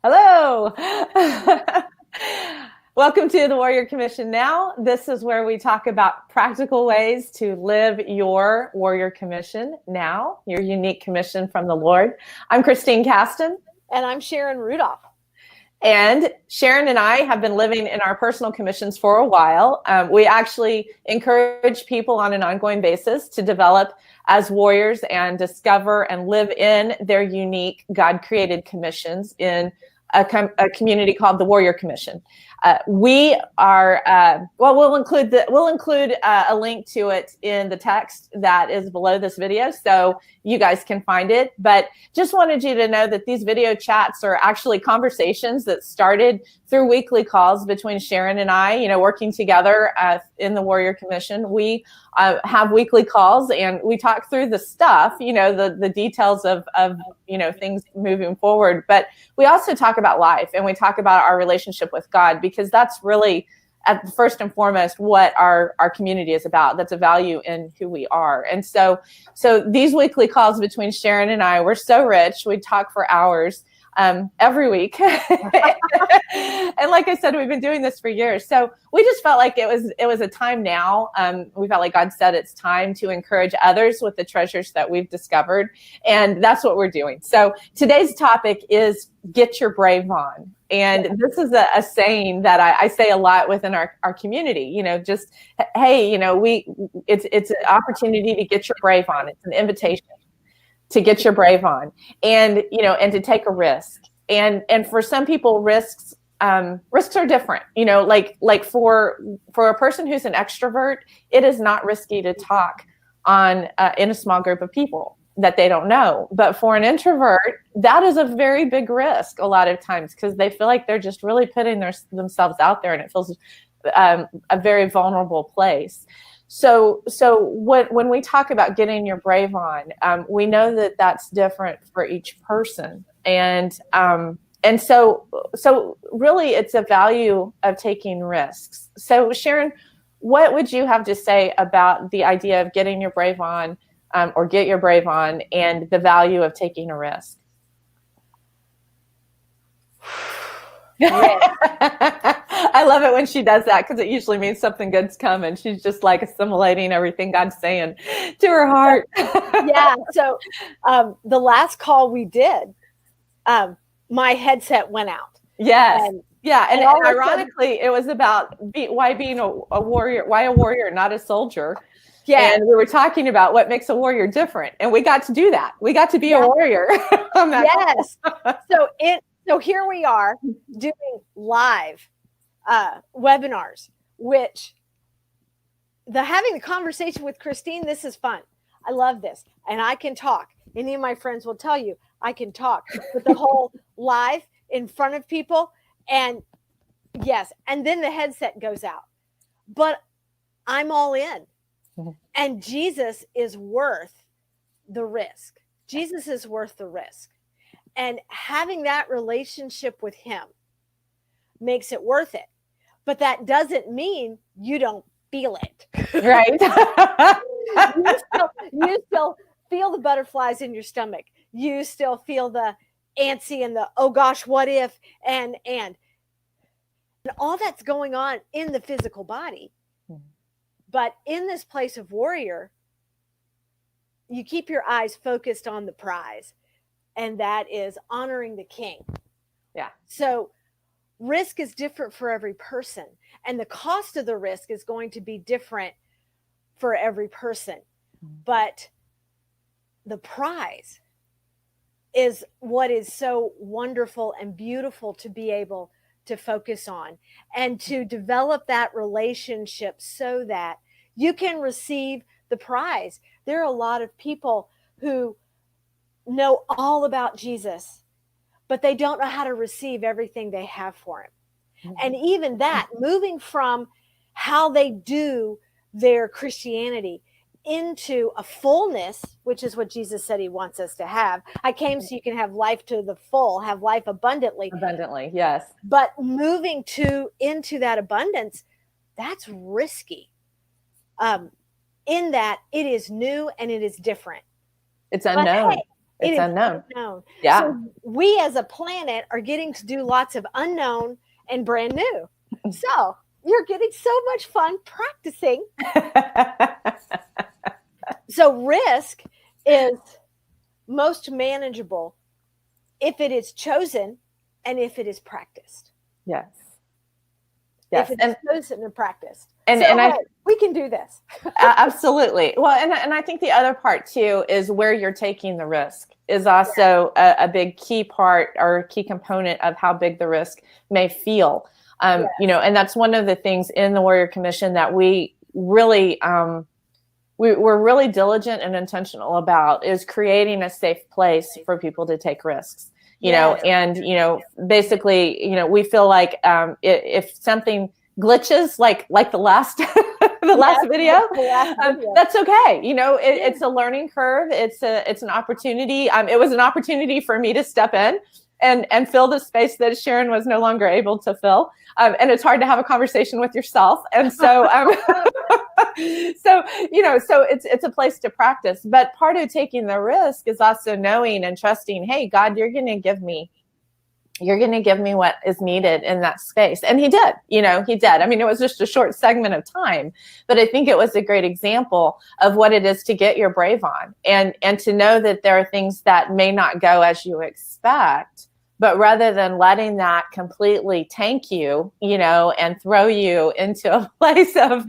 Hello. Welcome to the Warrior Commission Now. This is where we talk about practical ways to live your Warrior Commission now, your unique commission from the Lord. I'm Christine Caston. And I'm Sharon Rudolph. And Sharon and I have been living in our personal commissions for a while. We actually encourage people on an ongoing basis to develop as warriors and discover and live in their unique God-created commissions in a community called the Warrior Commission. We are we'll include a link to it in the text that is below this video, so you guys can find it. But just wanted you to know that these video chats are actually conversations that started through weekly calls between Sharon and I, working together in the Warrior Commission. We have weekly calls and we talk through the stuff, the details of things moving forward. But we also talk about life, and we talk about our relationship with God, because that's really at first and foremost what our community is about. That's a value in who we are. And so these weekly calls between Sharon and I were so rich. We talk for hours every week. And like I said, we've been doing this for years. So we just felt like it was a time now. We felt like God said it's time to encourage others with the treasures that we've discovered. And that's what we're doing. So today's topic is get your brave on. And this is a saying that I say a lot within our community, just, hey, it's an opportunity to get your brave on. It's an invitation to get your brave on, and to take a risk. And for some people, risks are different. Like for a person who's an extrovert, it is not risky to talk in a small group of people that they don't know. But for an introvert, that is a very big risk a lot of times, because they feel like they're just really putting themselves out there, and it feels a very vulnerable place. So when we talk about getting your brave on, we know that that's different for each person. And so really it's a value of taking risks. So Sharon, what would you have to say about the idea of getting your brave on, or get your brave on, and the value of taking a risk? I love it when she does that, because it usually means something good's coming. She's just like assimilating everything God's saying to her heart. Yeah. So the last call we did, my headset went out. Yes. And ironically, it was about why being a warrior, why a warrior, not a soldier. Yeah. And we were talking about what makes a warrior different. And we got to do that. We got to be a warrior on that call. So here we are doing live webinars, which having the conversation with Christine, this is fun. I love this. And I can talk. Any of my friends will tell you I can talk. But the whole live in front of people, and yes, and then the headset goes out. But I'm all in. Mm-hmm. And Jesus is worth the risk. Jesus is worth the risk. And having that relationship with him makes it worth it. But that doesn't mean you don't feel it. Right. you still feel the butterflies in your stomach. You still feel the antsy and the, oh gosh, what if, and all that's going on in the physical body. Mm-hmm. But in this place of warrior, you keep your eyes focused on the prize. And that is honoring the King. Yeah. So risk is different for every person. And the cost of the risk is going to be different for every person. Mm-hmm. But the prize is what is so wonderful and beautiful to be able to focus on, and to develop that relationship so that you can receive the prize. There are a lot of people who know all about Jesus, but they don't know how to receive everything they have for him. Mm-hmm. And even that, moving from how they do their Christianity into a fullness, which is what Jesus said he wants us to have. I came so you can have life to the full, have life abundantly. Abundantly, yes. But moving into that abundance, that's risky. In that it is new and it is different. It's unknown. Hey, It It's is unknown. unknown. Yeah. So we as a planet are getting to do lots of unknown and brand new. So you're getting so much fun practicing. So risk is most manageable if it is chosen and if it is practiced. Yes. Yes. If it is chosen and practiced. And we can do this. Absolutely. Well, and I think the other part too is where you're taking the risk is also a big key part or key component of how big the risk may feel. You know, and that's one of the things in the Warrior Commission that we really we're really diligent and intentional about is creating a safe place for people to take risks. You know, and you know, basically, you know, we feel like if something glitches like the last last video, that's okay. You know, it's a learning curve. It's an opportunity. It was an opportunity for me to step in and fill the space that Sharon was no longer able to fill. And it's hard to have a conversation with yourself. And so, so, you know, so it's a place to practice, but part of taking the risk is also knowing and trusting, hey, God, you're going to give me what is needed in that space. And he did, you know, he did. I mean, it was just a short segment of time, but I think it was a great example of what it is to get your brave on and to know that there are things that may not go as you expect, but rather than letting that completely tank you, you know, and throw you into a place of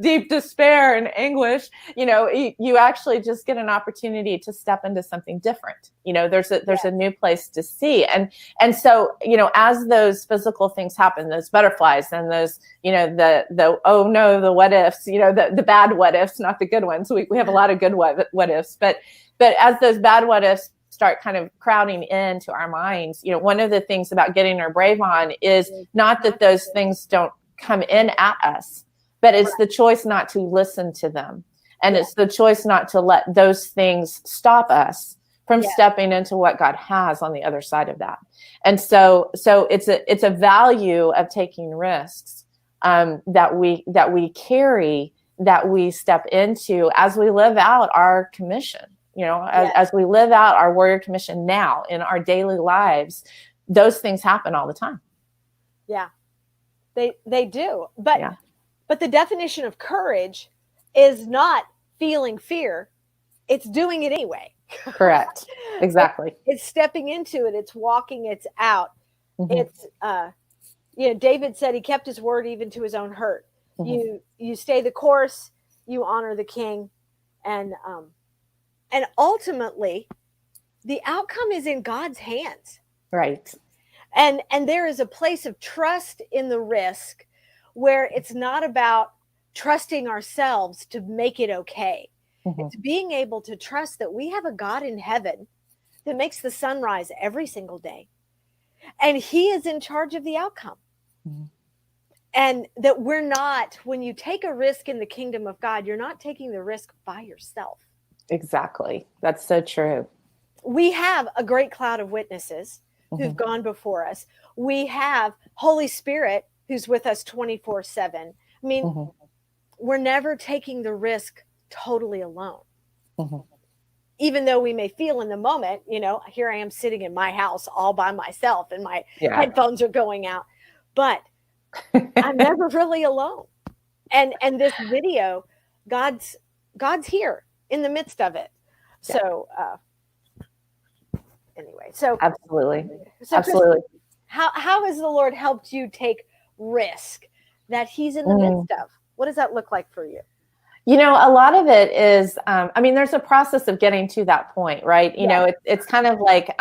deep despair and anguish, you know, you actually just get an opportunity to step into something different. You know, there's a new place to see. And so, you know, as those physical things happen, those butterflies and those, you know, the oh no, the what ifs, you know, the bad what ifs, not the good ones. We have a lot of good what ifs, but as those bad what ifs start kind of crowding into our minds, you know, one of the things about getting our brave on is not that those things don't come in at us, but it's the choice not to listen to them. And it's the choice not to let those things stop us from stepping into what God has on the other side of that. And so it's a value of taking risks that we carry, that we step into as we live out our commission. You know, as we live out our Warrior Commission now in our daily lives, those things happen all the time. Yeah, they do. But the definition of courage is not feeling fear. It's doing it anyway. Correct. Exactly. It's stepping into it. It's walking. It's out. Mm-hmm. It's, you know, David said he kept his word even to his own hurt. Mm-hmm. You stay the course, you honor the king, and ultimately, the outcome is in God's hands. Right. And there is a place of trust in the risk where it's not about trusting ourselves to make it okay. Mm-hmm. It's being able to trust that we have a God in heaven that makes the sun rise every single day. And he is in charge of the outcome. Mm-hmm. And that we're not, when you take a risk in the kingdom of God, you're not taking the risk by yourself. Exactly. That's so true. We have a great cloud of witnesses who've gone before us. We have Holy Spirit who's with us 24/7. I mean, we're never taking the risk totally alone. Even though we may feel in the moment, you know, here I am sitting in my house all by myself and my headphones are going out, but I'm never really alone. And this video, God's here in the midst of it. So anyway, so absolutely. So absolutely. How has the Lord helped you take risk that he's in the midst of? What does that look like for you? You know, a lot of it is, I mean, there's a process of getting to that point, right? You know, it's kind of like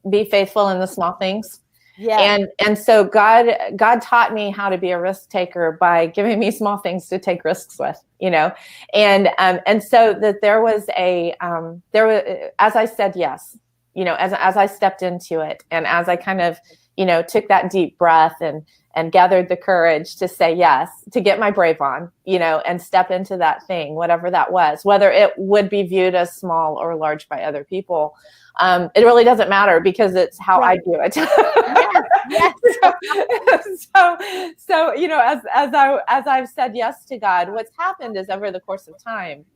be faithful in the small things. Yeah. And so God taught me how to be a risk taker by giving me small things to take risks with, you know, and so that there was as I said yes, you know, as I stepped into it, and as I kind of, you know, took that deep breath and gathered the courage to say yes, to get my brave on, you know, and step into that thing, whatever that was, whether it would be viewed as small or large by other people. It really doesn't matter because it's how I do it. So, you know, as I've said yes to God, what's happened is over the course of time,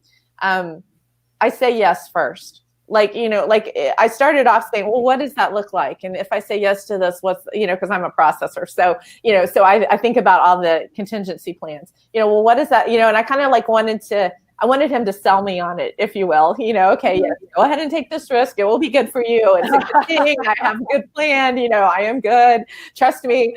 I say yes first. Like, like I started off saying, well, what does that look like? And if I say yes to this, what's, because I'm a processor. So, so I think about all the contingency plans, well, what is that? And I kind of like I wanted him to sell me on it, if you will, okay, yes, go ahead and take this risk. It will be good for you. It's a good thing. I have a good plan. I am good. Trust me,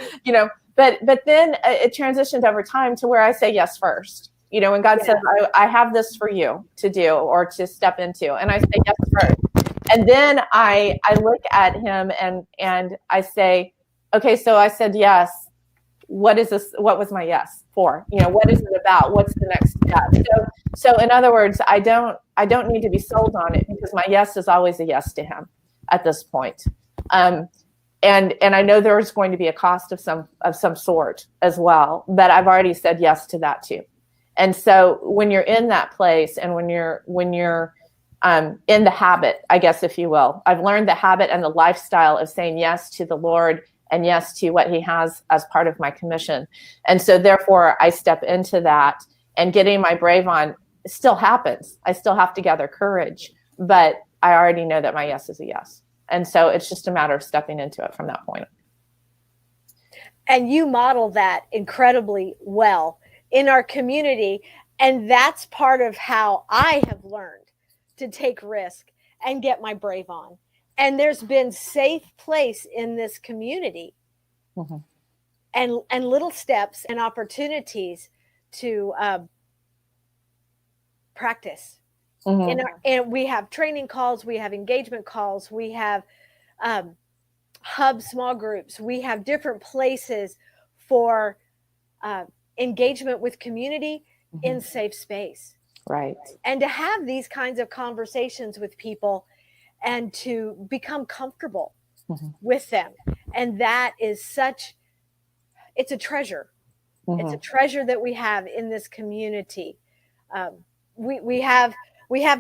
but then it transitioned over time to where I say yes first. When God says, I have this for you to do or to step into, and I say yes first. And then I look at him and I say, okay, so I said yes. What is this? What was my yes for? What is it about? What's the next step? So in other words, I don't need to be sold on it, because my yes is always a yes to him at this point. And I know there's going to be a cost of some sort as well, but I've already said yes to that too. And so when you're in that place, and when you're in the habit, I guess, if you will, I've learned the habit and the lifestyle of saying yes to the Lord and yes to what he has as part of my commission. And so therefore I step into that, and getting my brave on still happens. I still have to gather courage, but I already know that my yes is a yes. And so it's just a matter of stepping into it from that point. And you model that incredibly well in our community. And that's part of how I have learned to take risk and get my brave on. And there's been safe place in this community, mm-hmm. and little steps and opportunities to practice. Mm-hmm. And we have training calls, we have engagement calls, we have hub small groups, we have different places for engagement with community, mm-hmm. in safe space. Right. And to have these kinds of conversations with people and to become comfortable, mm-hmm. with them. And that is it's a treasure. Mm-hmm. It's a treasure that we have in this community. We have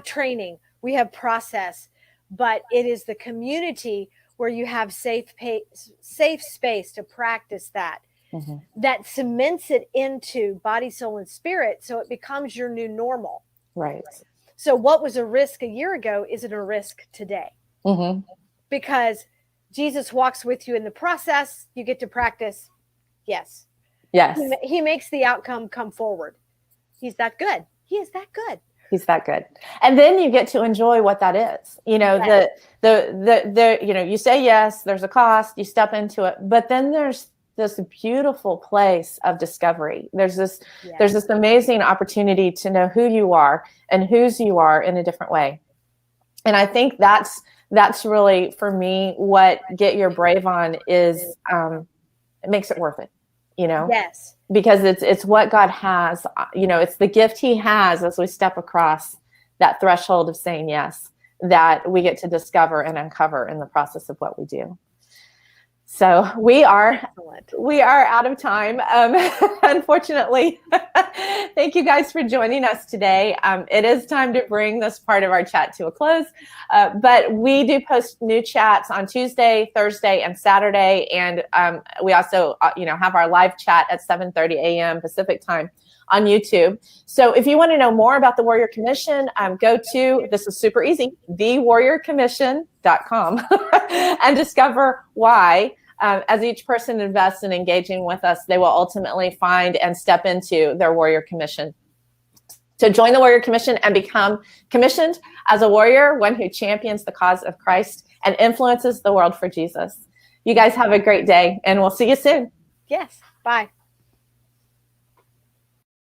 training, we have process, but it is the community where you have safe space to practice that. Mm-hmm. That cements it into body, soul, and spirit, so it becomes your new normal. Right. So what was a risk a year ago isn't a risk today. Mm-hmm. Because Jesus walks with you in the process. You get to practice. Yes. Yes. He makes the outcome come forward. He's that good. He is that good. He's that good. And then you get to enjoy what that is. Right. You say yes, there's a cost, you step into it, but then there's this beautiful place of discovery. There's this amazing opportunity to know who you are and whose you are in a different way. And I think that's really, for me, what Get Your Brave On is. It makes it worth it, Yes. Because it's what God has, it's the gift he has as we step across that threshold of saying yes, that we get to discover and uncover in the process of what we do. So we are out of time, unfortunately. Thank you guys for joining us today. It is time to bring this part of our chat to a close, but we do post new chats on Tuesday, Thursday, and Saturday, and we also have our live chat at 7:30 a.m. Pacific time on YouTube. So if you want to know more about the Warrior Commission, go to, this is super easy, thewarriorcommission.com and discover why, as each person invests in engaging with us, they will ultimately find and step into their Warrior Commission. So join the Warrior Commission and become commissioned as a warrior, one who champions the cause of Christ and influences the world for Jesus. You guys have a great day, and we'll see you soon. Yes. Bye.